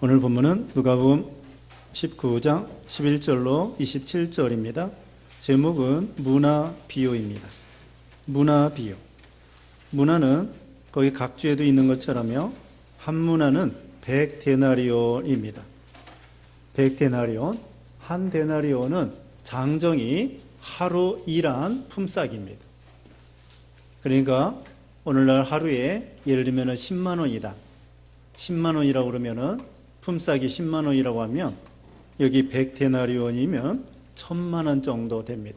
오늘 본문은 누가복음 19장 11절로 27절입니다. 제목은 문화 비유입니다. 문화 비유. 문화는 거기 각주에도 있는 것처럼요. 한 문화는 100데나리온입니다. 100데나리온. 한 데나리온은 장정이 하루 일한 품삯입니다. 그러니까 오늘날 하루에 예를 들면 10만 원이다. 10만 원이라고 그러면은 품삯이 10만 원이라고 하면 여기 100데나리온이면 1000만 원 정도 됩니다.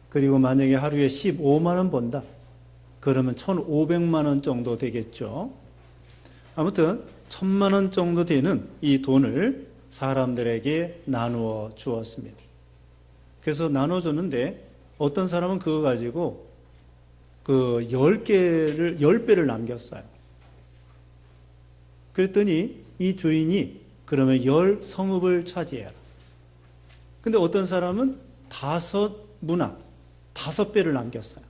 그리고 만약에 하루에 15만 원 번다. 그러면 1500만 원 정도 되겠죠. 아무튼 1000만 원 정도 되는 이 돈을 사람들에게 나누어 주었습니다. 그래서 나눠줬는데 어떤 사람은 그거 가지고 10배를 남겼어요. 그랬더니 이 주인이 그러면 10성읍을 차지해라. 근데 어떤 사람은 5배를 남겼어요.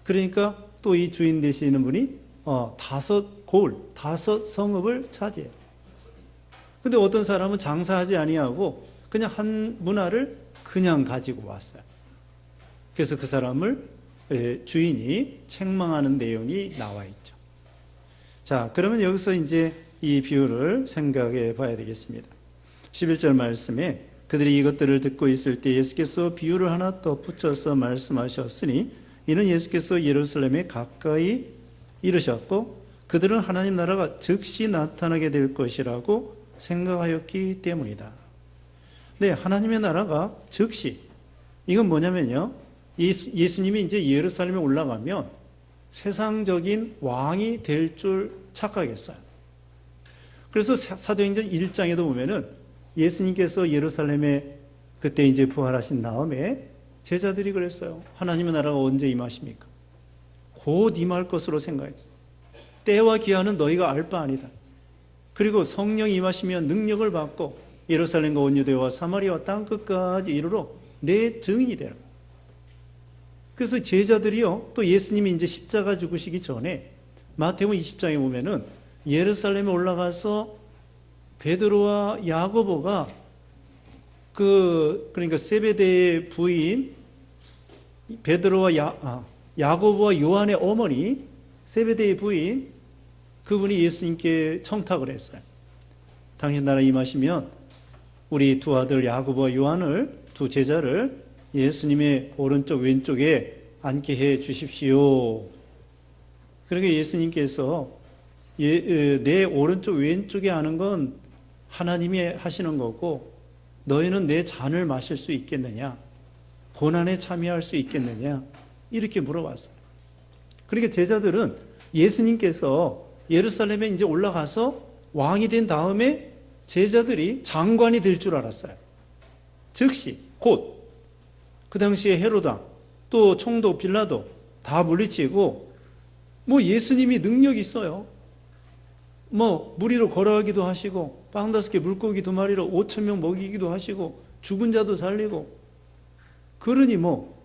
그러니까 또 이 주인 되시는 분이 5성읍을 차지해요. 근데 어떤 사람은 장사하지 아니하고 그냥 한 문화를 그냥 가지고 왔어요. 그래서 그 사람을 주인이 책망하는 내용이 나와 있죠. 자, 그러면 여기서 이제 이 비유를 생각해 봐야 되겠습니다. 11절 말씀에 그들이 이것들을 듣고 있을 때 예수께서 비유를 하나 덧붙여서 말씀하셨으니 이는 예수께서 예루살렘에 가까이 이르셨고 그들은 하나님 나라가 즉시 나타나게 될 것이라고 생각하였기 때문이다. 네, 하나님의 나라가 즉시. 이건 뭐냐면요. 예수님이 이제 예루살렘에 올라가면 세상적인 왕이 될 줄 착각했어요. 그래서 사도행전 1장에도 보면은 예수님께서 예루살렘에 그때 이제 부활하신 다음에 제자들이 그랬어요. 하나님의 나라가 언제 임하십니까? 곧 임할 것으로 생각했어요. 때와 기한은 너희가 알 바 아니다. 그리고 성령이 임하시면 능력을 받고 예루살렘과 온 유대와 사마리아와 땅 끝까지 이르러 내 증인이 되라. 그래서 제자들이요, 또 예수님이 이제 십자가 죽으시기 전에 마태복음 20장에 보면은 예루살렘에 올라가서 베드로와 야고보가 그러니까 세베대의 부인 베드로와 야고보와 요한의 어머니 세베대의 부인 그분이 예수님께 청탁을 했어요. 당신 나라 임하시면 우리 두 아들 야고보와 요한을 두 제자를 예수님의 오른쪽 왼쪽에 앉게 해 주십시오. 그러니까 예수님께서 내 오른쪽 왼쪽에 앉는 건 하나님이 하시는 거고 너희는 내 잔을 마실 수 있겠느냐? 고난에 참여할 수 있겠느냐? 이렇게 물어봤어요. 그러니까 제자들은 예수님께서 예루살렘에 이제 올라가서 왕이 된 다음에 제자들이 장관이 될 줄 알았어요. 즉시 곧 그 당시에 헤로당 또 총독 빌라도 다 물리치고 뭐 예수님이 능력이 있어요. 뭐 무리로 걸어가기도 하시고 빵 5개 물고기 2마리로 5,000명 먹이기도 하시고 죽은 자도 살리고 그러니 뭐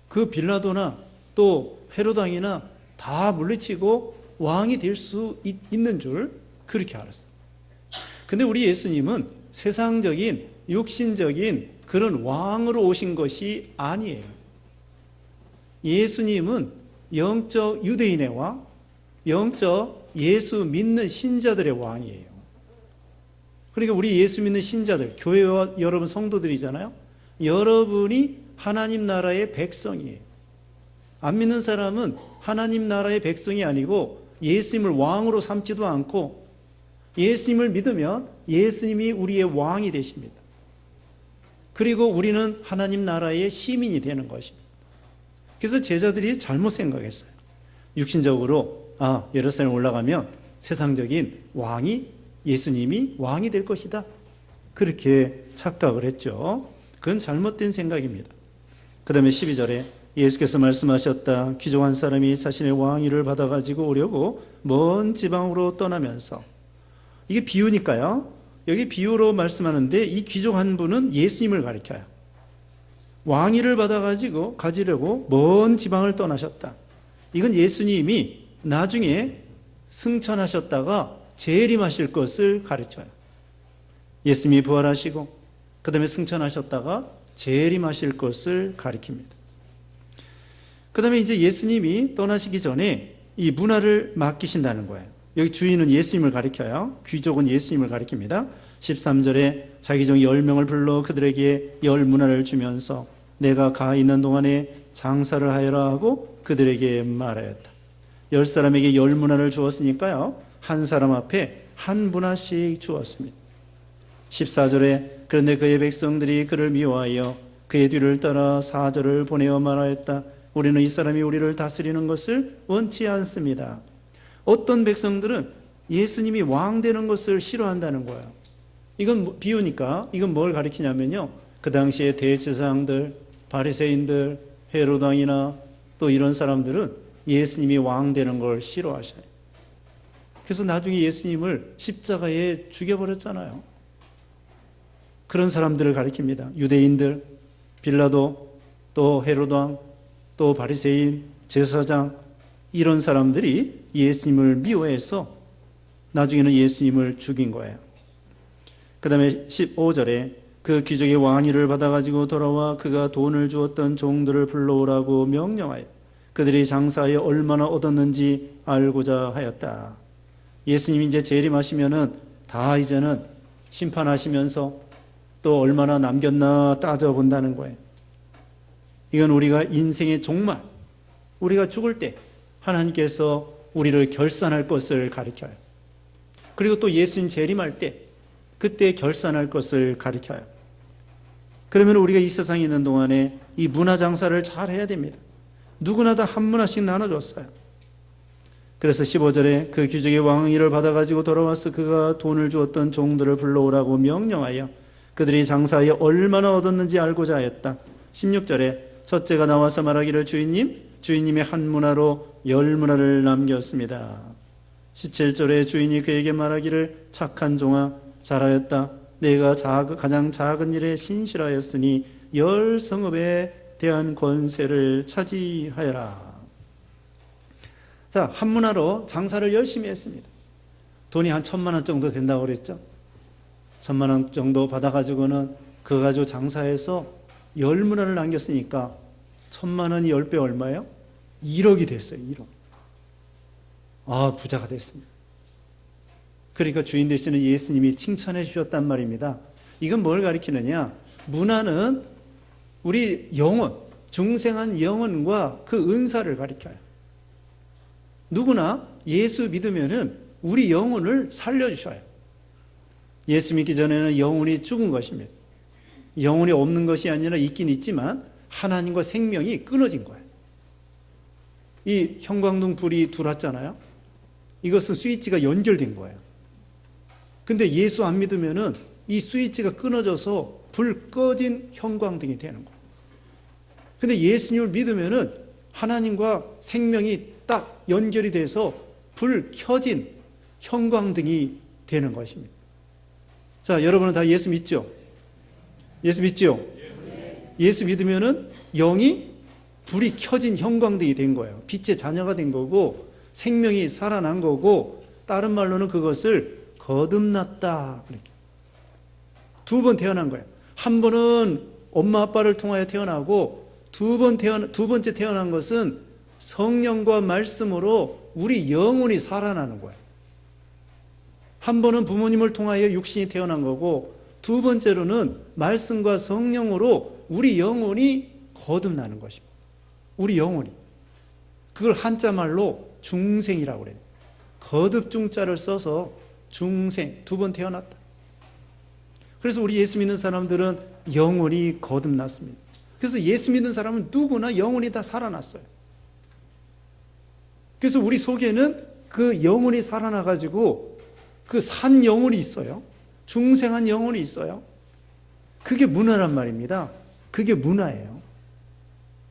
그 빌라도나 또 헤로당이나 다 물리치고 왕이 될 수 있는 줄 그렇게 알았어요. 근데 우리 예수님은 세상적인 육신적인 그런 왕으로 오신 것이 아니에요. 예수님은 영적 유대인의 왕, 영적 예수 믿는 신자들의 왕이에요. 그러니까 우리 예수 믿는 신자들, 교회와 여러분 성도들이잖아요. 여러분이 하나님 나라의 백성이에요. 안 믿는 사람은 하나님 나라의 백성이 아니고 예수님을 왕으로 삼지도 않고 예수님을 믿으면 예수님이 우리의 왕이 되십니다. 그리고 우리는 하나님 나라의 시민이 되는 것입니다. 그래서 제자들이 잘못 생각했어요. 육신적으로 예루살렘 올라가면 세상적인 왕이 예수님이 왕이 될 것이다. 그렇게 착각을 했죠. 그건 잘못된 생각입니다. 그 다음에 12절에 예수께서 말씀하셨다. 귀족 한 사람이 자신의 왕위를 받아가지고 오려고 먼 지방으로 떠나면서 이게 비유니까요. 여기 비유로 말씀하는데 이 귀족 한 분은 예수님을 가리켜요. 왕위를 받아가지고 가지려고 먼 지방을 떠나셨다. 이건 예수님이 나중에 승천하셨다가 재림하실 것을 가르쳐요. 예수님이 부활하시고 그 다음에 승천하셨다가 재림하실 것을 가리킵니다. 그 다음에 이제 예수님이 떠나시기 전에 이 문화를 맡기신다는 거예요. 여기 주인은 예수님을 가리켜요. 귀족은 예수님을 가리킵니다. 13절에 자기 종 10명을 불러 그들에게 10 문화를 주면서 내가 가 있는 동안에 장사를 하여라 하고 그들에게 말하였다. 10사람에게 10 문화를 주었으니까요, 한 사람 앞에 한 문화씩 주었습니다. 14절에 그런데 그의 백성들이 그를 미워하여 그의 뒤를 따라 사절을 보내어 말하였다. 우리는 이 사람이 우리를 다스리는 것을 원치 않습니다. 어떤 백성들은 예수님이 왕 되는 것을 싫어한다는 거예요. 이건 비유니까 이건 뭘 가리키냐면요, 그 당시에 대제사장들, 바리새인들, 헤롯 왕이나 또 이런 사람들은 예수님이 왕 되는 걸 싫어하셔요. 그래서 나중에 예수님을 십자가에 죽여버렸잖아요. 그런 사람들을 가리킵니다. 유대인들, 빌라도, 또 헤롯 왕, 또 바리새인, 제사장, 이런 사람들이 예수님을 미워해서 나중에는 예수님을 죽인 거예요. 그 다음에 15절에 그 귀족의 왕위를 받아가지고 돌아와 그가 돈을 주었던 종들을 불러오라고 명령하여 그들이 장사하여 얼마나 얻었는지 알고자 하였다. 예수님이 이제 재림하시면은 다 이제는 심판하시면서 또 얼마나 남겼나 따져본다는 거예요. 이건 우리가 인생의 종말, 우리가 죽을 때 하나님께서 우리를 결산할 것을 가리켜요. 그리고 또 예수님 재림할 때 그때 결산할 것을 가리켜요. 그러면 우리가 이 세상에 있는 동안에 이 문화 장사를 잘 해야 됩니다. 누구나 다 한 문화씩 나눠줬어요. 그래서 15절에 그 귀족의 왕위를 받아가지고 돌아와서 그가 돈을 주었던 종들을 불러오라고 명령하여 그들이 장사하여 얼마나 얻었는지 알고자 하였다. 16절에 첫째가 나와서 말하기를 주인님의 한 문화로 10 문화를 남겼습니다. 17절에 주인이 그에게 말하기를 착한 종아 잘하였다. 내가 가장 작은 일에 신실하였으니 10 성읍에 대한 권세를 차지하여라. 자, 한 문화로 장사를 열심히 했습니다. 돈이 한 1,000만 원 정도 된다고 그랬죠. 1,000만 원 정도 받아가지고는 그거 가지고 장사해서 10 문화를 남겼으니까 1,000만 원이 10배 얼마예요? 1억이 됐어요. 1억. 아, 부자가 됐습니다. 그러니까 주인 되시는 예수님이 칭찬해 주셨단 말입니다. 이건 뭘 가리키느냐? 문화는 우리 영혼, 중생한 영혼과 그 은사를 가리켜요. 누구나 예수 믿으면은 우리 영혼을 살려주셔요. 예수 믿기 전에는 영혼이 죽은 것입니다. 영혼이 없는 것이 아니라 있긴 있지만 하나님과 생명이 끊어진 거예요. 이 형광등 불이 들어왔잖아요. 이것은 스위치가 연결된 거예요. 근데 예수 안 믿으면은 이 스위치가 끊어져서 불 꺼진 형광등이 되는 거예요. 근데 예수님을 믿으면은 하나님과 생명이 딱 연결이 돼서 불 켜진 형광등이 되는 것입니다. 자, 여러분은 다 예수 믿죠? 예수 믿죠? 예수 믿으면은 영이 불이 켜진 형광등이 된 거예요. 빛의 자녀가 된 거고 생명이 살아난 거고, 다른 말로는 그것을 거듭났다. 두 번 태어난 거예요. 한 번은 엄마 아빠를 통하여 태어나고 두 번째 태어난 것은 성령과 말씀으로 우리 영혼이 살아나는 거예요. 한 번은 부모님을 통하여 육신이 태어난 거고 두 번째로는 말씀과 성령으로 우리 영혼이 거듭나는 것입니다. 우리 영혼이. 그걸 한자말로 중생이라고 그래요. 거듭중자를 써서 중생, 두 번 태어났다. 그래서 우리 예수 믿는 사람들은 영혼이 거듭났습니다. 그래서 예수 믿는 사람은 누구나 영혼이 다 살아났어요. 그래서 우리 속에는 그 영혼이 살아나가지고 그 산 영혼이 있어요. 중생한 영혼이 있어요. 그게 문화란 말입니다. 그게 문화예요.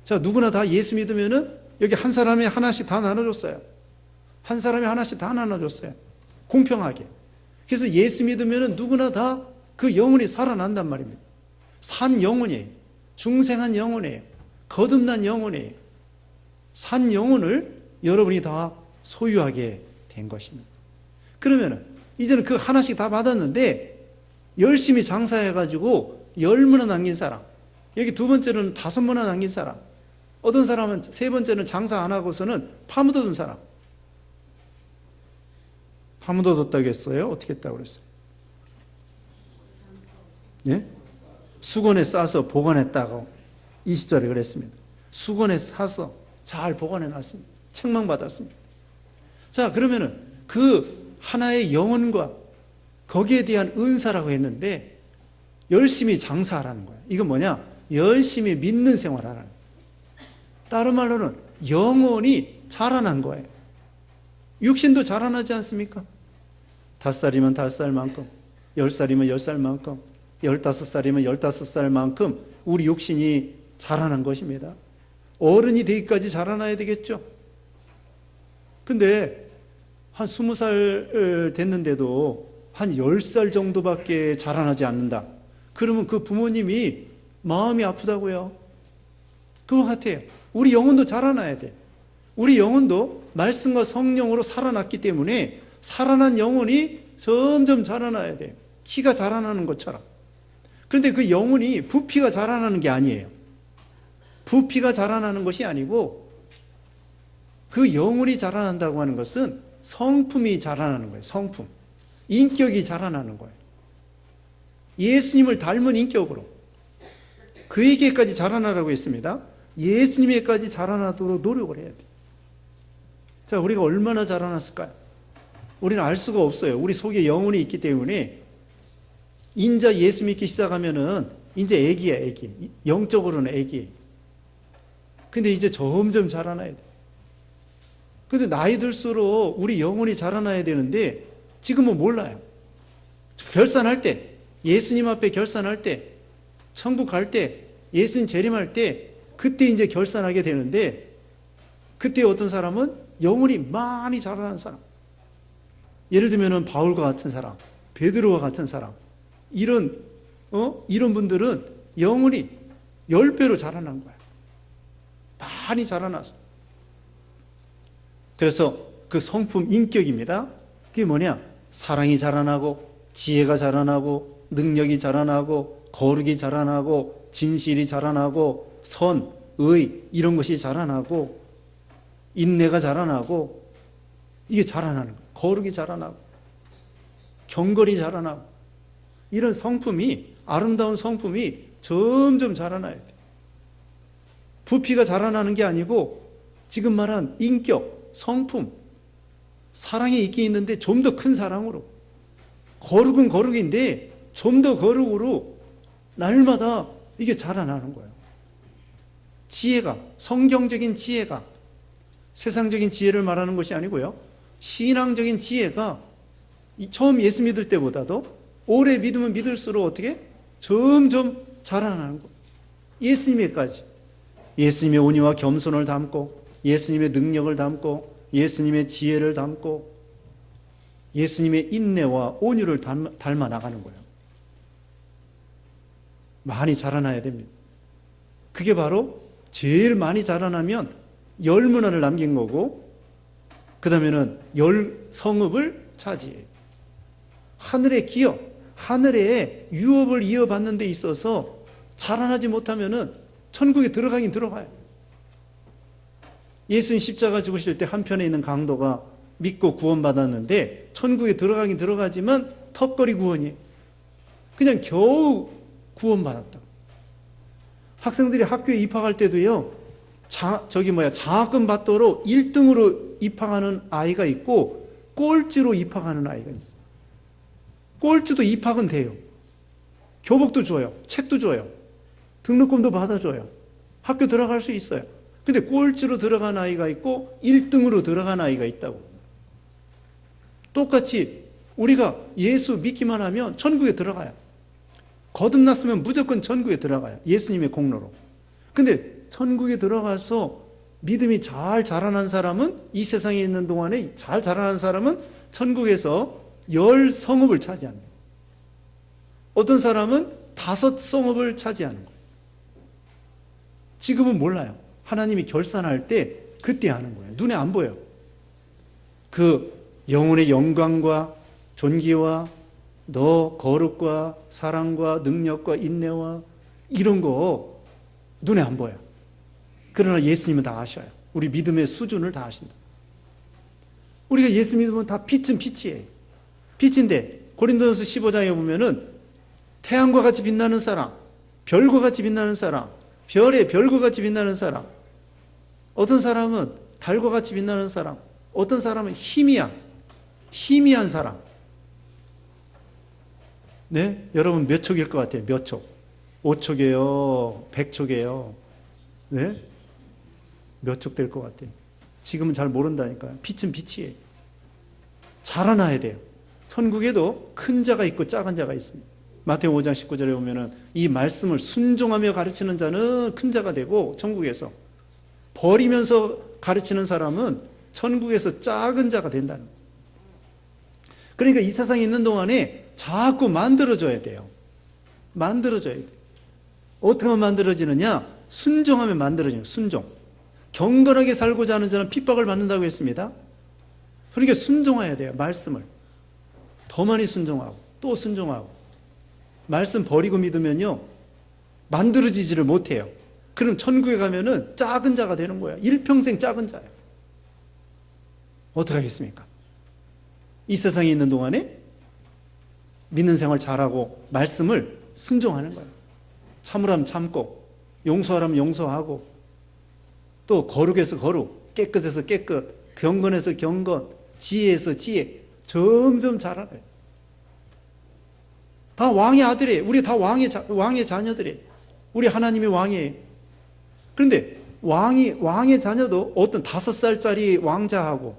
자, 누구나 다 예수 믿으면은 여기 한 사람이 하나씩 다 나눠줬어요. 한 사람이 하나씩 다 나눠줬어요. 공평하게. 그래서 예수 믿으면은 누구나 다 그 영혼이 살아난단 말입니다. 산 영혼이에요. 중생한 영혼이에요. 거듭난 영혼이에요. 산 영혼을 여러분이 다 소유하게 된 것입니다. 그러면은 이제는 그 하나씩 다 받았는데 열심히 장사해가지고 10문화 남긴 사람, 여기 두 번째는 5문화 남긴 사람, 어떤 사람은 세 번째는 장사 안 하고서는 파묻어둔 사람. 파묻어뒀다고 했어요? 어떻게 했다고 그랬어요? 예? 수건에 싸서 보관했다고 20절에 그랬습니다. 수건에 싸서 잘 보관해 놨습니다. 책망받았습니다. 자, 그러면은 그 하나의 영혼과 거기에 대한 은사라고 했는데 열심히 장사하라는 거야. 이건 뭐냐? 열심히 믿는 생활하라는 거야. 다른 말로는 영혼이 자라난 거예요. 육신도 자라나지 않습니까? 5살이면 5살만큼, 10살이면 10살만큼, 15살이면 15살만큼 우리 육신이 자라난 것입니다. 어른이 되기까지 자라나야 되겠죠. 근데 한 20살 됐는데도 한 10살 정도밖에 자라나지 않는다. 그러면 그 부모님이 마음이 아프다고요. 그거 같아요. 우리 영혼도 자라나야 돼. 우리 영혼도 말씀과 성령으로 살아났기 때문에 살아난 영혼이 점점 자라나야 돼요. 키가 자라나는 것처럼. 그런데 그 영혼이 부피가 자라나는 게 아니에요. 부피가 자라나는 것이 아니고 그 영혼이 자라난다고 하는 것은 성품이 자라나는 거예요. 성품. 인격이 자라나는 거예요. 예수님을 닮은 인격으로. 그에게까지 자라나라고 했습니다. 예수님에게까지 자라나도록 노력을 해야 돼요. 자, 우리가 얼마나 자라났을까요? 우리는 알 수가 없어요. 우리 속에 영혼이 있기 때문에 인자 예수 믿기 시작하면은 이제 애기야, 애기. 영적으로는 애기. 근데 이제 점점 자라나야 돼. 근데 나이 들수록 우리 영혼이 자라나야 되는데 지금은 몰라요. 결산할 때, 예수님 앞에 결산할 때, 천국 갈 때, 예수님 재림할 때 그때 이제 결산하게 되는데 그때 어떤 사람은 영혼이 많이 자라는 사람. 예를 들면은 바울과 같은 사람, 베드로와 같은 사람, 이런 분들은 영혼이 10배로 자라난 거야. 많이 자라나서. 그래서 그 성품 인격입니다. 그게 뭐냐? 사랑이 자라나고, 지혜가 자라나고, 능력이 자라나고, 거룩이 자라나고, 진실이 자라나고, 선, 의, 이런 것이 자라나고, 인내가 자라나고, 이게 자라나는 거예요. 거룩이 자라나고, 경건이 자라나고, 이런 성품이, 아름다운 성품이 점점 자라나야 돼. 부피가 자라나는 게 아니고 지금 말한 인격, 성품, 사랑이 있긴 있는데 좀 더 큰 사랑으로, 거룩은 거룩인데 좀 더 거룩으로 날마다 이게 자라나는 거예요. 지혜가, 성경적인 지혜가, 세상적인 지혜를 말하는 것이 아니고요, 신앙적인 지혜가 처음 예수 믿을 때보다도 오래 믿으면 믿을수록 어떻게? 점점 자라나는 거예요. 예수님에까지. 예수님의 온유와 겸손을 담고, 예수님의 능력을 담고, 예수님의 지혜를 담고, 예수님의 인내와 온유를 닮아 나가는 거예요. 많이 자라나야 됩니다. 그게 바로 제일 많이 자라나면 10문화를 남긴 거고, 그 다음에는 10성읍을 차지해요. 하늘의 기업, 하늘의 유업을 이어받는 데 있어서 자라나지 못하면은 천국에 들어가긴 들어가요. 예수님 십자가 죽으실 때 한편에 있는 강도가 믿고 구원받았는데 천국에 들어가긴 들어가지만 턱걸이 구원이에요. 그냥 겨우 구원받았다. 학생들이 학교에 입학할 때도요, 장학금 받도록 1등으로 입학하는 아이가 있고 꼴찌로 입학하는 아이가 있어요. 꼴찌도 입학은 돼요. 교복도 줘요. 책도 줘요. 등록금도 받아줘요. 학교 들어갈 수 있어요. 근데 꼴찌로 들어간 아이가 있고 1등으로 들어간 아이가 있다고. 똑같이 우리가 예수 믿기만 하면 천국에 들어가요. 거듭났으면 무조건 천국에 들어가요. 예수님의 공로로. 근데 천국에 들어가서 믿음이 잘 자라난 사람은, 이 세상에 있는 동안에 잘 자라난 사람은 천국에서 10성읍을 차지합니다. 어떤 사람은 5성읍을 차지하는 거예요. 지금은 몰라요. 하나님이 결산할 때 그때 하는 거예요. 눈에 안 보여요. 그 영혼의 영광과 존귀와 너 거룩과 사랑과 능력과 인내와 이런 거 눈에 안 보여. 그러나 예수님은 다 아셔요. 우리 믿음의 수준을 다 아신다. 우리가 예수 믿으면 다 빛은 빛이에요. 빛인데 고린도전서 15장에 보면은 태양과 같이 빛나는 사람, 별과 같이 빛나는 사람, 별의 별과 같이 빛나는 사람, 어떤 사람은 달과 같이 빛나는 사람, 어떤 사람은 희미한 사람. 네? 여러분 몇 촉일 것 같아요? 몇 촉? 5촉이에요? 100촉이에요? 네? 몇 촉 될 것 같아요? 지금은 잘 모른다니까요. 빛은 빛이에요. 자라나야 돼요. 천국에도 큰 자가 있고 작은 자가 있습니다. 마태복음 5장 19절에 보면은 이 말씀을 순종하며 가르치는 자는 큰 자가 되고 천국에서 버리면서 가르치는 사람은 천국에서 작은 자가 된다는 거예요. 그러니까 이 세상에 있는 동안에 자꾸 만들어줘야 돼요. 만들어줘야 돼요. 어떻게 하면 만들어지느냐? 순종하면 만들어져요. 순종. 경건하게 살고자 하는 자는 핍박을 받는다고 했습니다. 그러니까 순종해야 돼요. 말씀을. 더 많이 순종하고 또 순종하고. 말씀 버리고 믿으면요 만들어지지를 못해요. 그럼 천국에 가면은 작은 자가 되는 거예요. 일평생 작은 자예요. 어떻게 하겠습니까? 이 세상에 있는 동안에 믿는 생활 잘하고 말씀을 순종하는 거예요. 참으라면 참고 용서하라면 용서하고 또 거룩해서 거룩, 깨끗해서 깨끗, 경건해서 경건, 지혜에서 지혜 점점 자라나요. 다 왕의 아들이에요. 우리 다 왕의 자녀들이에요. 우리 하나님이 왕이에요. 그런데 왕의 자녀도 어떤 5살짜리 왕자하고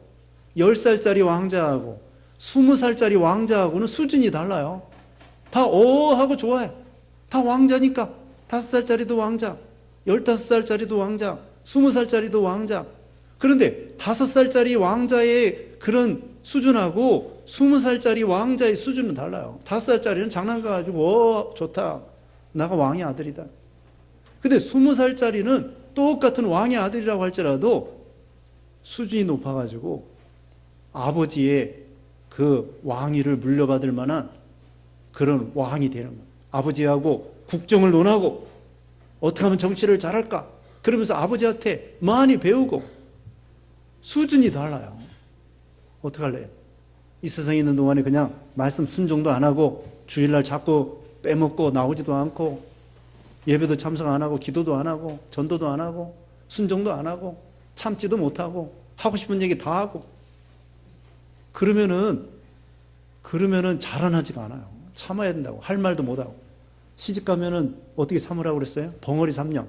10살짜리 왕자하고 20살짜리 왕자하고는 수준이 달라요. 다 하고 좋아요. 다 왕자니까 5살짜리도 왕자, 15살짜리도 왕자, 20살짜리도 왕자. 그런데 5살짜리 왕자의 그런 수준하고 20살짜리 왕자의 수준은 달라요. 5살짜리는 장난감 가지고 좋다. 나가 왕의 아들이다. 근데 20살짜리는 똑같은 왕의 아들이라고 할지라도 수준이 높아가지고 아버지의 그 왕위를 물려받을 만한 그런 왕이 되는 거예요. 아버지하고 국정을 논하고 어떻게 하면 정치를 잘할까? 그러면서 아버지한테 많이 배우고 수준이 달라요. 어떡할래요? 이 세상에 있는 동안에 그냥 말씀 순종도 안 하고 주일날 자꾸 빼먹고 나오지도 않고 예배도 참석 안 하고 기도도 안 하고 전도도 안 하고 순종도 안 하고 참지도 못하고 하고 싶은 얘기 다 하고 그러면은 자라나지가 않아요. 참아야 된다고. 할 말도 못하고. 시집 가면은 어떻게 참으라고 그랬어요? 벙어리 3년,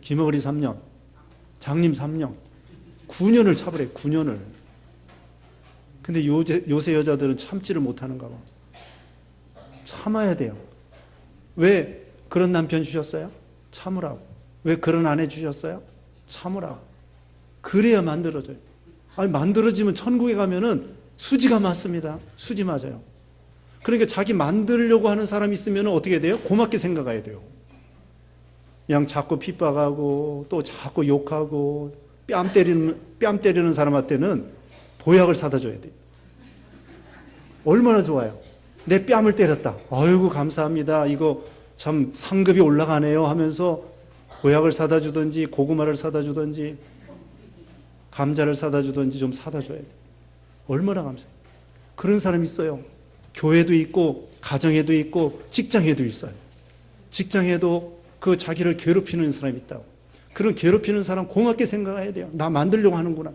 기머거리 3년, 장님 3년, 9년을 참으래. 9년을. 근데 요새 여자들은 참지를 못하는가 봐. 참아야 돼요. 왜 그런 남편 주셨어요? 참으라고. 왜 그런 아내 주셨어요? 참으라고. 그래야 만들어져요. 아니 만들어지면 천국에 가면은 수지가 맞습니다. 수지 맞아요. 그러니까 자기 만들려고 하는 사람이 있으면 어떻게 돼요? 고맙게 생각해야 돼요. 그냥 자꾸 핍박하고 또 자꾸 욕하고 뺨 때리는 사람한테는 보약을 사다 줘야 돼요. 얼마나 좋아요. 내 뺨을 때렸다. 아이고 감사합니다. 이거 참 상급이 올라가네요 하면서 보약을 사다 주든지 고구마를 사다 주든지 감자를 사다 주든지 좀 사다 줘야 돼요. 얼마나 감사해요. 그런 사람이 있어요. 교회도 있고 가정에도 있고 직장에도 있어요. 직장에도 그 자기를 괴롭히는 사람이 있다고. 그런 괴롭히는 사람 고맙게 생각해야 돼요. 나 만들려고 하는구나.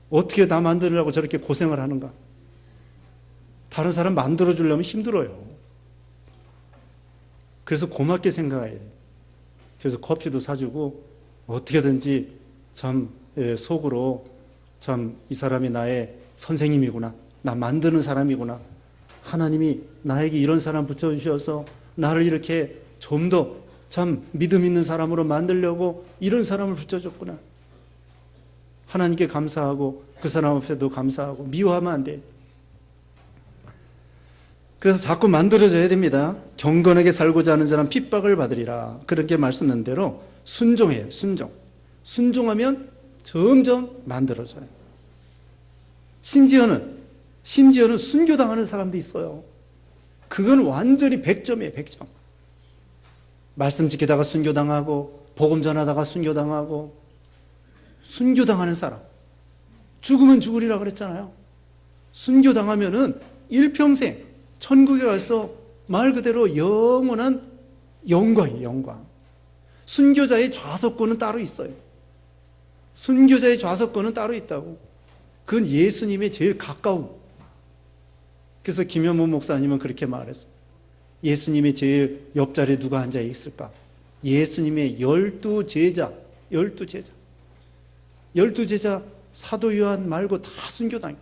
어떻게 나 만들려고 저렇게 고생을 하는가. 다른 사람 만들어주려면 힘들어요. 그래서 고맙게 생각해야 돼요. 그래서 커피도 사주고 어떻게든지 참 속으로 참 이 사람이 나의 선생님이구나. 나 만드는 사람이구나. 하나님이 나에게 이런 사람 붙여주셔서 나를 이렇게 좀 더 참 믿음 있는 사람으로 만들려고 이런 사람을 붙여줬구나. 하나님께 감사하고 그 사람 앞에도 감사하고 미워하면 안 돼. 그래서 자꾸 만들어져야 됩니다. 경건하게 살고자 하는 자는 핍박을 받으리라. 그렇게 말씀한 대로 순종해요. 순종하면 점점 만들어져요. 심지어는 심지어는 순교당하는 사람도 있어요. 그건 완전히 100점이에요, 100점. 말씀 지키다가 순교당하고, 복음 전하다가 순교당하고, 순교당하는 사람. 죽으면 죽으리라 그랬잖아요. 순교당하면은 일평생 천국에 가서 말 그대로 영원한 영광이에요, 영광. 순교자의 좌석권은 따로 있어요. 순교자의 좌석권은 따로 있다고. 그건 예수님의 제일 가까움. 그래서 김현문 목사님은 그렇게 말했어요. 예수님의 제일 옆자리에 누가 앉아 있을까? 예수님의 12제자, 12제자. 12제자 사도 요한 말고 다 순교당해요.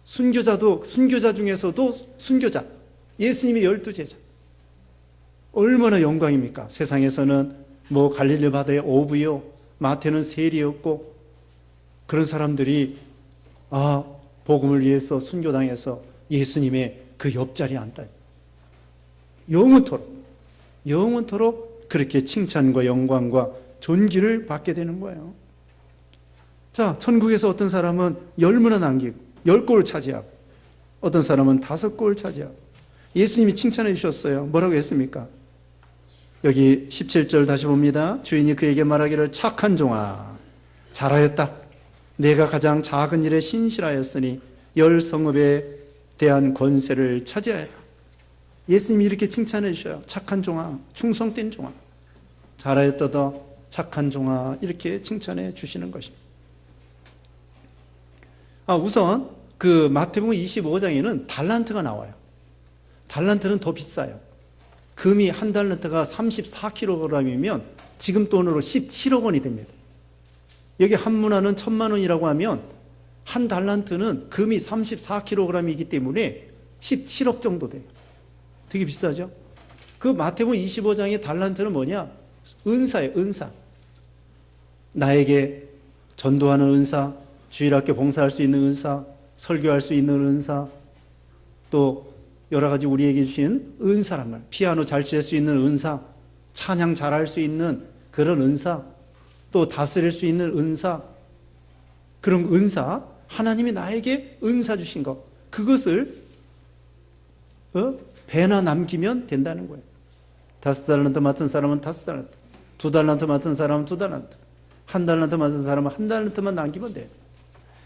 순교자도, 순교자 중에서도 순교자. 예수님의 12제자. 얼마나 영광입니까? 세상에서는 뭐 갈릴리 바다의 어부요, 마태는 세리였고, 그런 사람들이 복음을 위해서 순교당해서 예수님의 그 옆자리에 앉다. 영원토록 그렇게 칭찬과 영광과 존귀를 받게 되는 거예요. 자, 천국에서 어떤 사람은 10문화 남기고 10골을 차지하고, 어떤 사람은 5골을 차지하고, 예수님이 칭찬해 주셨어요. 뭐라고 했습니까? 여기 17절 다시 봅니다. 주인이 그에게 말하기를 착한 종아, 잘하였다. 내가 가장 작은 일에 신실하였으니 10성읍에 대한 권세를 차지하여라. 예수님이 이렇게 칭찬해 주셔요. 착한 종아, 충성된 종아, 잘하였다다, 착한 종아, 이렇게 칭찬해 주시는 것입니다. 우선 그 마태복음 25장에는 달란트가 나와요. 달란트는 더 비싸요. 금이 한 달란트가 34kg이면 지금 돈으로 17억 원이 됩니다. 여기 한 문화는 1,000만 원이라고 하면 한 달란트는 금이 34kg이기 때문에 17억 정도 돼요. 되게 비싸죠? 그 마태복음 25장의 달란트는 뭐냐? 은사예요, 은사. 나에게 전도하는 은사, 주일학교 봉사할 수 있는 은사, 설교할 수 있는 은사, 또 여러 가지 우리에게 주신 은사란 말. 피아노 잘 칠 수 있는 은사, 찬양 잘할 수 있는 그런 은사, 또 다스릴 수 있는 은사, 그런 은사, 하나님이 나에게 은사 주신 것, 그것을 배나 남기면 된다는 거예요. 5달란트 맡은 사람은 5달란트, 2달란트 맡은 사람은 2달란트, 1달란트 맡은 사람은 1달란트만 남기면 돼요.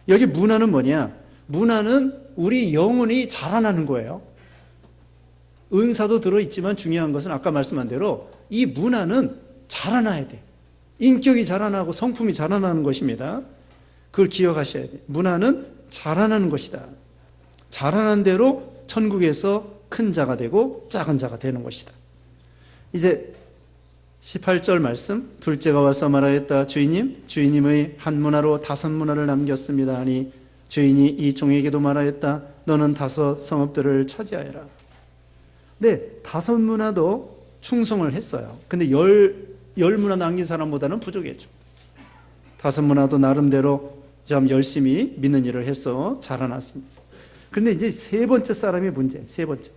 여기 문화는 뭐냐? 문화는 우리 영혼이 자라나는 거예요. 은사도 들어있지만 중요한 것은 아까 말씀한 대로 이 문화는 자라나야 돼. 인격이 자라나고 성품이 자라나는 것입니다. 그걸 기억하셔야 돼. 문화는 자라나는 것이다. 자라난 대로 천국에서 큰 자가 되고 작은 자가 되는 것이다. 이제 18절 말씀, 둘째가 와서 말하였다. 주인님의 한 문화로 5문화를 남겼습니다 하니 주인이 이 종에게도 말하였다. 너는 5 성읍들을 차지하여라. 네, 5 문화도 충성을 했어요. 근데 10 문화 남긴 사람보다는 부족했죠. 5 문화도 나름대로 참 열심히 믿는 일을 해서 자라났습니다. 그런데 이제 3번째 사람의 문제, 3번째.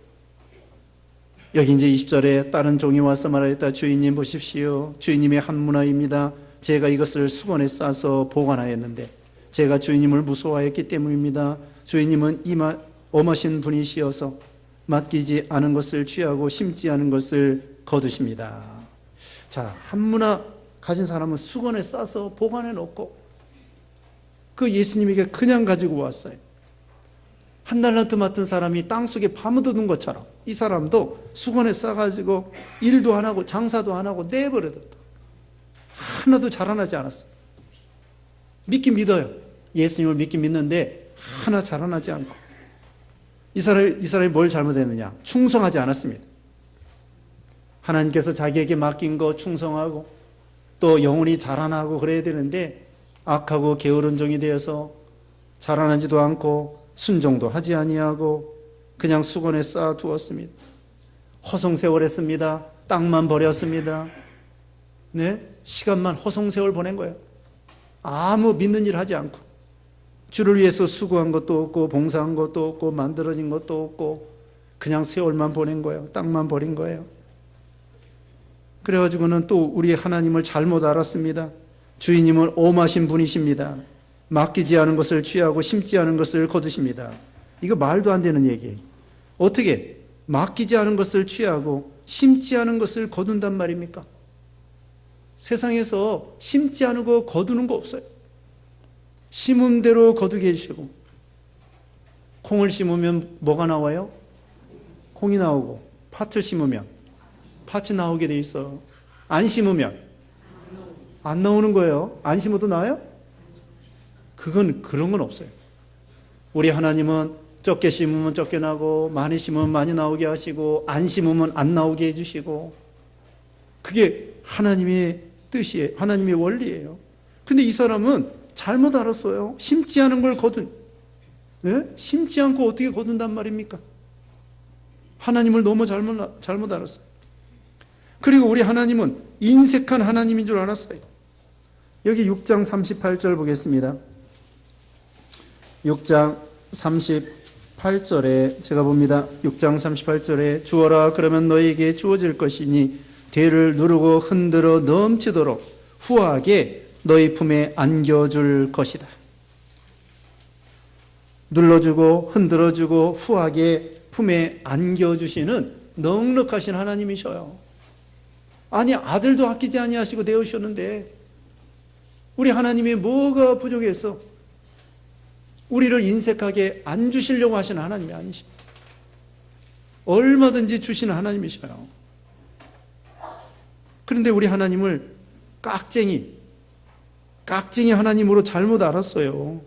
여기 이제 20절에 다른 종이 와서 말하였다. 주인님 보십시오. 주인님의 한 문화입니다. 제가 이것을 수건에 싸서 보관하였는데 제가 주인님을 무서워했기 때문입니다. 주인님은 엄하신 분이시어서 맡기지 않은 것을 취하고 심지 않은 것을 거두십니다. 자, 한 문화 가진 사람은 수건에 싸서 보관해 놓고 그 예수님에게 그냥 가지고 왔어요. 1달란트 맡은 사람이 땅속에 파묻어둔 것처럼 이 사람도 수건에 싸가지고 일도 안 하고 장사도 안 하고 내버려뒀다. 하나도 자라나지 않았어요. 믿긴 믿어요. 예수님을 믿긴 믿는데 하나 자라나지 않고. 이 사람이 뭘 잘못했느냐? 충성하지 않았습니다. 하나님께서 자기에게 맡긴 거 충성하고 또 영혼이 자라나고 그래야 되는데 악하고 게으른 종이 되어서 자라나지도 않고 순종도 하지 아니하고 그냥 수건에 쌓아두었습니다. 허송세월했습니다. 땅만 버렸습니다. 네? 시간만 허송세월 보낸 거예요. 아무 믿는 일 하지 않고 주를 위해서 수고한 것도 없고 봉사한 것도 없고 만들어진 것도 없고 그냥 세월만 보낸 거예요. 땅만 버린 거예요. 그래가지고는 또 우리 하나님을 잘못 알았습니다. 주인님은 엄하신 분이십니다. 맡기지 않은 것을 취하고 심지 않은 것을 거두십니다. 이거 말도 안 되는 얘기예요. 어떻게 맡기지 않은 것을 취하고 심지 않은 것을 거둔단 말입니까? 세상에서 심지 않은 거 거두는 거 없어요. 심은 대로 거두게 해주시고, 콩을 심으면 뭐가 나와요? 콩이 나오고, 팥을 심으면 팥이 나오게 돼 있어. 안 심으면 안 나오는 거예요. 안 심어도 나와요? 그런 건 없어요. 우리 하나님은 적게 심으면 적게 나고, 많이 심으면 많이 나오게 하시고, 안 심으면 안 나오게 해주시고, 그게 하나님의 뜻이에요. 하나님의 원리예요. 근데 이 사람은 잘못 알았어요. 심지 않은 걸 네? 심지 않고 어떻게 거둔단 말입니까? 하나님을 너무 잘못 알았어요. 그리고 우리 하나님은 인색한 하나님인 줄 알았어요. 여기 6장 38절 보겠습니다. 6장 38절에 제가 봅니다. 6장 38절에 주어라 그러면 너에게 주어질 것이니 대를 누르고 흔들어 넘치도록 후하게 너희 품에 안겨줄 것이다. 눌러주고 흔들어주고 후하게 품에 안겨주시는 넉넉하신 하나님이셔요. 아니 아들도 아끼지 아니하시고 내어주셨는데 우리 하나님이 뭐가 부족했어? 우리를 인색하게 안 주시려고 하시는 하나님이 아니십니다. 얼마든지 주시는 하나님이셔요. 그런데 우리 하나님을 깍쟁이 하나님으로 잘못 알았어요.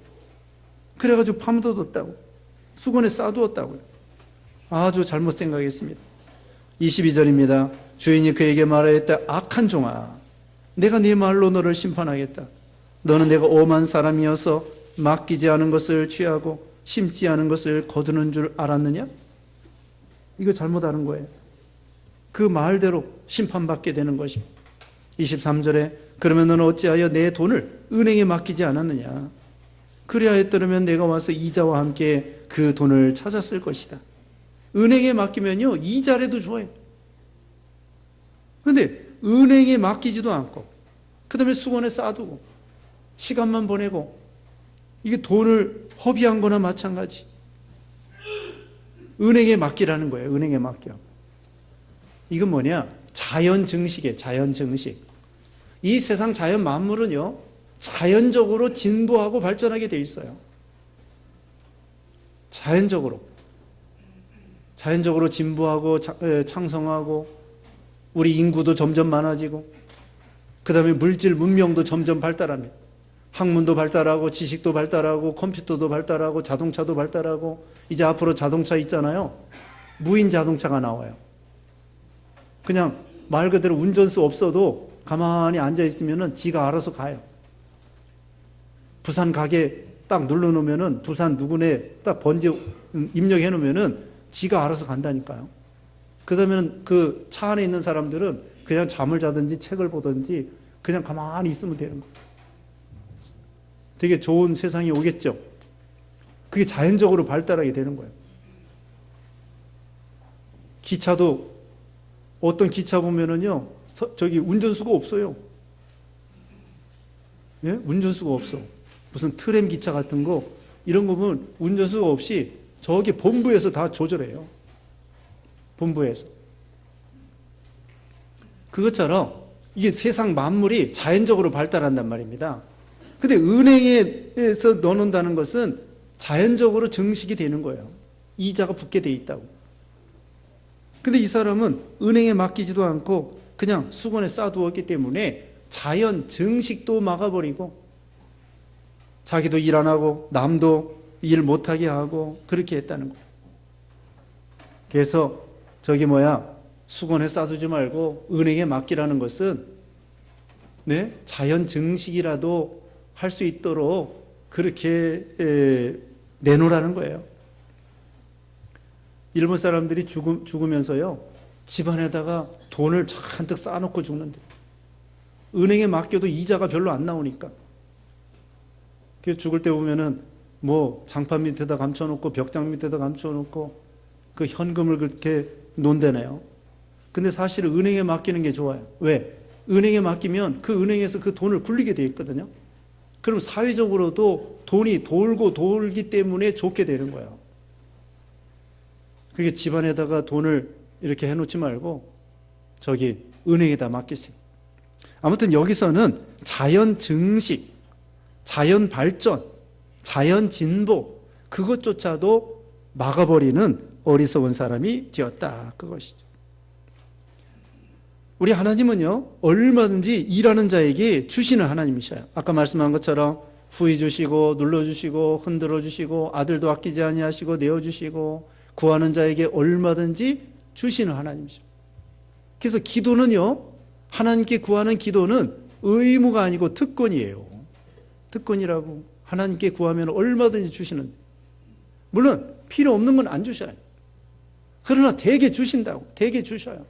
그래가지고 파묻어뒀다고, 수건에 싸두었다고요. 아주 잘못 생각했습니다. 22절입니다. 주인이 그에게 말하였다. 악한 종아, 내가 네 말로 너를 심판하겠다. 너는 내가 엄한 사람이어서 맡기지 않은 것을 취하고 심지 않은 것을 거두는 줄 알았느냐? 이거 잘못 알은 거예요. 그 말대로 심판받게 되는 것입니다. 23절에 그러면 너는 어찌하여 내 돈을 은행에 맡기지 않았느냐? 그리하였더라면 내가 와서 이자와 함께 그 돈을 찾았을 것이다. 은행에 맡기면요 이자라도 줘요. 그런데 은행에 맡기지도 않고 그 다음에 수건에 싸두고 시간만 보내고, 이게 돈을 허비한 거나 마찬가지. 은행에 맡기라는 거예요. 은행에 맡겨. 이건 뭐냐? 자연 증식이에요. 자연 증식. 이 세상 자연 만물은요 자연적으로 진보하고 발전하게 돼 있어요. 자연적으로 진보하고 창성하고, 우리 인구도 점점 많아지고, 그 다음에 물질 문명도 점점 발달합니다. 학문도 발달하고 지식도 발달하고 컴퓨터도 발달하고 자동차도 발달하고, 이제 앞으로 자동차 있잖아요. 무인 자동차가 나와요. 그냥 말 그대로 운전수 없어도 가만히 앉아 있으면은 지가 알아서 가요. 부산 가게 딱 눌러놓으면은 부산 누구네 딱 번지 입력해 놓으면은 지가 알아서 간다니까요. 그러면 그 차 안에 있는 사람들은 그냥 잠을 자든지 책을 보든지 그냥 가만히 있으면 되는 거예요. 되게 좋은 세상이 오겠죠. 그게 자연적으로 발달하게 되는 거예요. 기차도 어떤 기차 보면은요, 저기 운전수가 없어요. 예? 운전수가 없어. 무슨 트램 기차 같은 거, 이런 거 보면 운전수가 없이 저기 본부에서 다 조절해요. 본부에서. 그것처럼 이게 세상 만물이 자연적으로 발달한단 말입니다. 근데 은행에서 넣어놓는다는 것은 자연적으로 증식이 되는 거예요. 이자가 붙게 돼 있다고. 근데 이 사람은 은행에 맡기지도 않고 그냥 수건에 싸두었기 때문에 자연 증식도 막아버리고, 자기도 일 안 하고 남도 일 못하게 하고 그렇게 했다는 거예요. 그래서 수건에 싸두지 말고 은행에 맡기라는 것은 자연 증식이라도 할 수 있도록 그렇게 내놓으라는 거예요. 일본 사람들이 죽으면서요 집안에다가 돈을 잔뜩 쌓아놓고 죽는데, 은행에 맡겨도 이자가 별로 안 나오니까. 그래서 죽을 때 보면은 뭐 장판 밑에다 감춰놓고 벽장 밑에다 감춰놓고 그 현금을 그렇게 논대네요. 근데 사실은 은행에 맡기는 게 좋아요. 왜? 은행에 맡기면 그 은행에서 그 돈을 굴리게 돼 있거든요. 그럼 사회적으로도 돈이 돌고 돌기 때문에 좋게 되는 거예요. 그게 집안에다가 돈을 이렇게 해놓지 말고 저기 은행에다 맡기세요. 아무튼 여기서는 자연 증식, 자연 발전, 자연 진보, 그것조차도 막아버리는 어리석은 사람이 되었다. 그것이죠. 우리 하나님은요, 얼마든지 일하는 자에게 주시는 하나님이셔요. 아까 말씀한 것처럼 후히 주시고 눌러주시고 흔들어주시고 아들도 아끼지 아니하시고 내어주시고 구하는 자에게 얼마든지 주시는 하나님이죠. 그래서 기도는요, 하나님께 구하는 기도는 의무가 아니고 특권이에요. 특권이라고. 하나님께 구하면 얼마든지 주시는데, 물론 필요 없는 건 안 주셔요. 그러나 대개 주신다고. 대개 주셔요.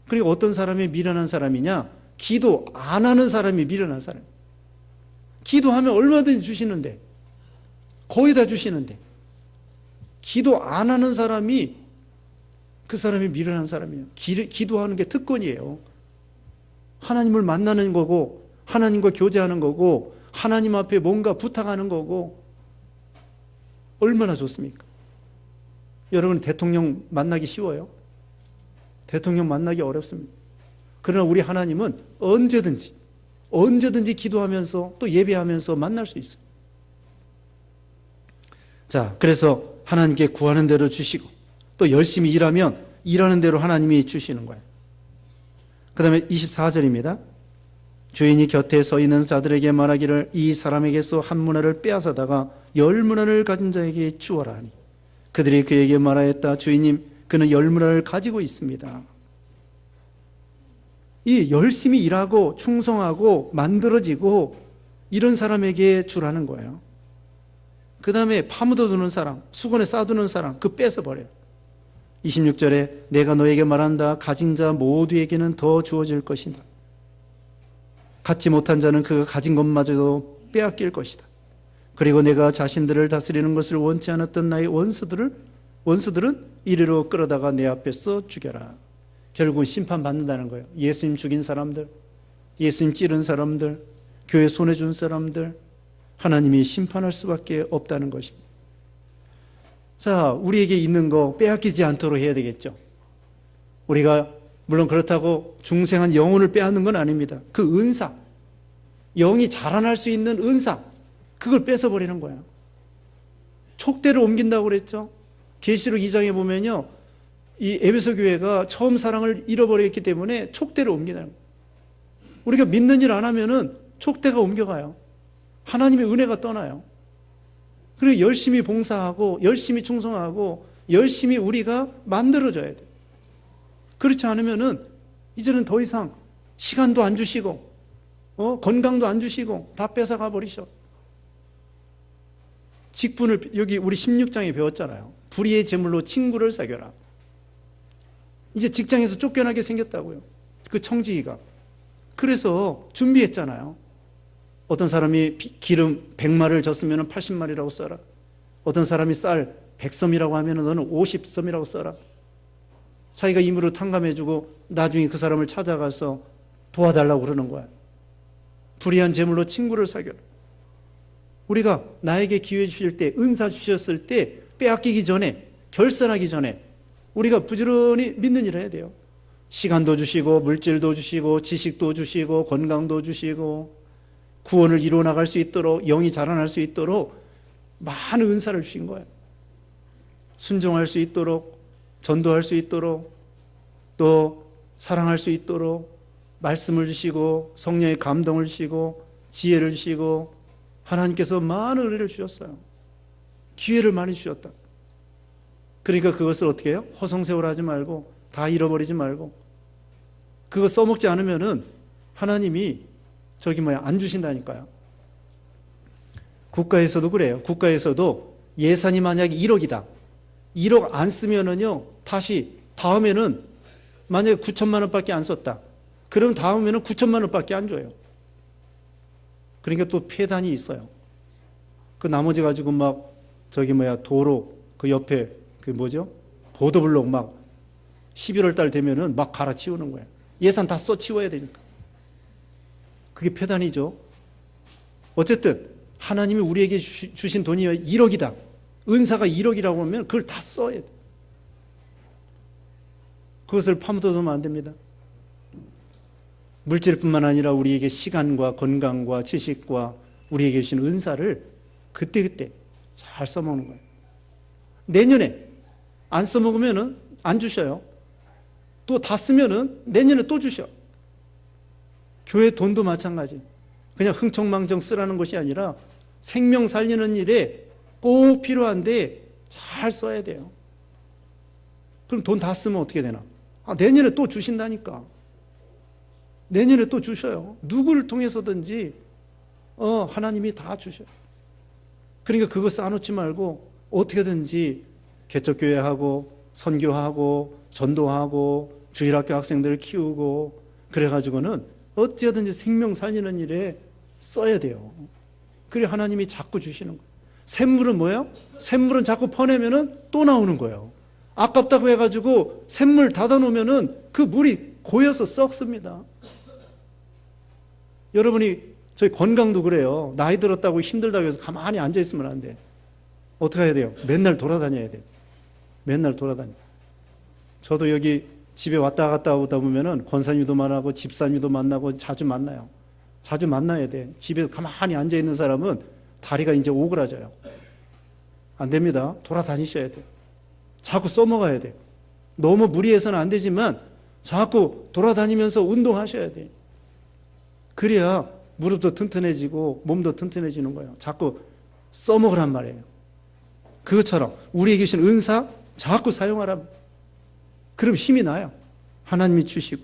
그리고 어떤 사람이 미련한 사람이냐? 기도 안 하는 사람이 미련한 사람. 기도하면 얼마든지 주시는데, 거의 다 주시는데, 기도 안 하는 사람이, 그 사람이 미련한 사람이에요. 기도하는 게 특권이에요. 하나님을 만나는 거고, 하나님과 교제하는 거고, 하나님 앞에 뭔가 부탁하는 거고, 얼마나 좋습니까? 여러분, 대통령 만나기 쉬워요? 대통령 만나기 어렵습니다. 그러나 우리 하나님은 언제든지 기도하면서 또 예배하면서 만날 수 있어요. 자, 그래서 하나님께 구하는 대로 주시고 또 열심히 일하면 일하는 대로 하나님이 주시는 거예요. 그 다음에 24절입니다. 주인이 곁에 서 있는 자들에게 말하기를 이 사람에게서 한 문화를 빼앗아다가 10문화를 가진 자에게 주어라 하니 그들이 그에게 말하였다. 주인님, 그는 10문화를 가지고 있습니다. 이 열심히 일하고 충성하고 만들어지고 이런 사람에게 주라는 거예요. 그 다음에 파묻어두는 사람, 수건에 싸두는 사람, 그 뺏어버려요. 26절에 내가 너에게 말한다. 가진 자 모두에게는 더 주어질 것이다. 갖지 못한 자는 그가 가진 것마저도 빼앗길 것이다. 그리고 내가 자신들을 다스리는 것을 원치 않았던 나의 원수들은 이리로 끌어다가 내 앞에서 죽여라. 결국 심판받는다는 거예요. 예수님 죽인 사람들, 예수님 찌른 사람들, 교회 손해준 사람들, 하나님이 심판할 수밖에 없다는 것입니다. 자, 우리에게 있는 거 빼앗기지 않도록 해야 되겠죠. 우리가 물론 그렇다고 중생한 영혼을 빼앗는 건 아닙니다. 그 은사, 영이 자라날 수 있는 은사, 그걸 뺏어버리는 거예요. 촉대를 옮긴다고 그랬죠. 계시록 2장에 보면요, 이 에베소 교회가 처음 사랑을 잃어버렸기 때문에 촉대를 옮기는 거예요. 우리가 믿는 일 안 하면은 촉대가 옮겨가요. 하나님의 은혜가 떠나요. 그리고 열심히 봉사하고 열심히 충성하고 열심히 우리가 만들어져야 돼요. 그렇지 않으면은 이제는 더 이상 시간도 안 주시고 건강도 안 주시고 다 뺏어가 버리셔. 직분을 여기 우리 16장에 배웠잖아요. 불의의 제물로 친구를 사귀어라. 이제 직장에서 쫓겨나게 생겼다고요. 그 청지기가. 그래서 준비했잖아요. 어떤 사람이 기름 100마리를 줬으면 80마리라고 써라. 어떤 사람이 쌀 100섬이라고 하면 너는 50섬이라고 써라. 자기가 임으로 탕감해주고 나중에 그 사람을 찾아가서 도와달라고 그러는 거야. 불의한 제물로 친구를 사귀어라. 우리가 나에게 기회 주실 때, 은사 주셨을 때 빼앗기기 전에, 결산하기 전에 우리가 부지런히 믿는 일을 해야 돼요. 시간도 주시고 물질도 주시고 지식도 주시고 건강도 주시고 구원을 이루어 나갈 수 있도록, 영이 자라날 수 있도록 많은 은사를 주신 거예요. 순종할 수 있도록, 전도할 수 있도록, 또 사랑할 수 있도록 말씀을 주시고 성령의 감동을 주시고 지혜를 주시고 하나님께서 많은 은혜를 주셨어요. 기회를 많이 주셨다. 그러니까 그것을 어떻게 해요? 허송세월하지 말고 다 잃어버리지 말고 그거 써먹지 않으면은 하나님이 안 주신다니까요. 국가에서도 그래요. 국가에서도 예산이 만약에 1억이다. 1억 안 쓰면은요, 다시 다음에는 만약에 9천만 원밖에 안 썼다. 그럼 다음에는 9천만 원밖에 안 줘요. 그러니까 또 폐단이 있어요. 그 나머지 가지고 도로 그 옆에 보도블록 11월 달 되면은 막 갈아치우는 거예요. 예산 다 써치워야 되니까. 그게 폐단이죠. 어쨌든 하나님이 우리에게 주신 돈이 1억이다. 은사가 1억이라고 하면 그걸 다 써야 돼. 그것을 파묻어두면 안 됩니다. 물질뿐만 아니라 우리에게 시간과 건강과 지식과 우리에게 주신 은사를 그때그때 잘 써먹는 거예요. 내년에 안 써먹으면 안 주셔요. 또 다 쓰면 내년에 또 주셔. 교회 돈도 마찬가지. 그냥 흥청망청 쓰라는 것이 아니라 생명 살리는 일에 꼭 필요한데 잘 써야 돼요. 그럼 돈 다 쓰면 어떻게 되나? 내년에 또 주신다니까. 내년에 또 주셔요. 누구를 통해서든지 하나님이 다 주셔요. 그러니까 그거 쌓아놓지 말고 어떻게든지 개척교회하고 선교하고 전도하고 주일학교 학생들 키우고 그래가지고는 어찌하든지 생명 살리는 일에 써야 돼요. 그래 하나님이 자꾸 주시는 거예요. 샘물은 뭐예요? 샘물은 자꾸 퍼내면은 또 나오는 거예요. 아깝다고 해가지고 샘물 닫아놓으면은 그 물이 고여서 썩습니다. 여러분이 저희 건강도 그래요. 나이 들었다고 힘들다고 해서 가만히 앉아있으면 안 돼. 어떻게 해야 돼요? 맨날 돌아다녀야 돼요. 맨날 돌아다녀. 저도 여기 집에 왔다 갔다 오다 보면은 권사님도 만나고 집사님도 만나고 자주 만나요. 자주 만나야 돼. 집에 가만히 앉아있는 사람은 다리가 이제 오그라져요. 안 됩니다. 돌아다니셔야 돼요. 자꾸 써먹어야 돼요. 너무 무리해서는 안 되지만 자꾸 돌아다니면서 운동하셔야 돼요. 그래야 무릎도 튼튼해지고 몸도 튼튼해지는 거예요. 자꾸 써먹으란 말이에요. 그것처럼 우리에게 주신 은사 자꾸 사용하라. 그럼 힘이 나요. 하나님이 주시고.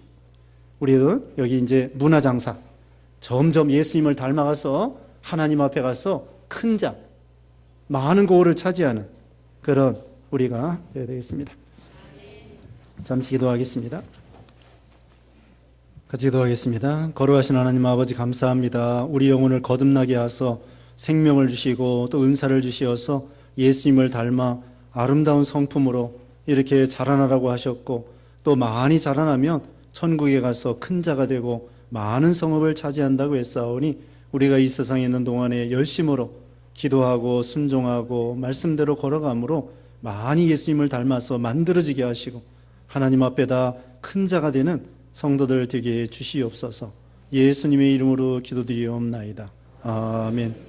우리는 여기 이제 문화장사. 점점 예수님을 닮아가서 하나님 앞에 가서 큰 자, 많은 고을을 차지하는 그런 우리가 되어야 되겠습니다. 잠시 기도하겠습니다. 같이 기도하겠습니다. 거룩하신 하나님 아버지 감사합니다. 우리 영혼을 거듭나게 하소 생명을 주시고 또 은사를 주시어서 예수님을 닮아 아름다운 성품으로 이렇게 자라나라고 하셨고 또 많이 자라나면 천국에 가서 큰 자가 되고 많은 성읍을 차지한다고 했사오니 우리가 이 세상에 있는 동안에 열심으로 기도하고 순종하고 말씀대로 걸어감으로 많이 예수님을 닮아서 만들어지게 하시고 하나님 앞에다 큰 자가 되는 성도들 되게 주시옵소서. 예수님의 이름으로 기도드리옵나이다. 아멘.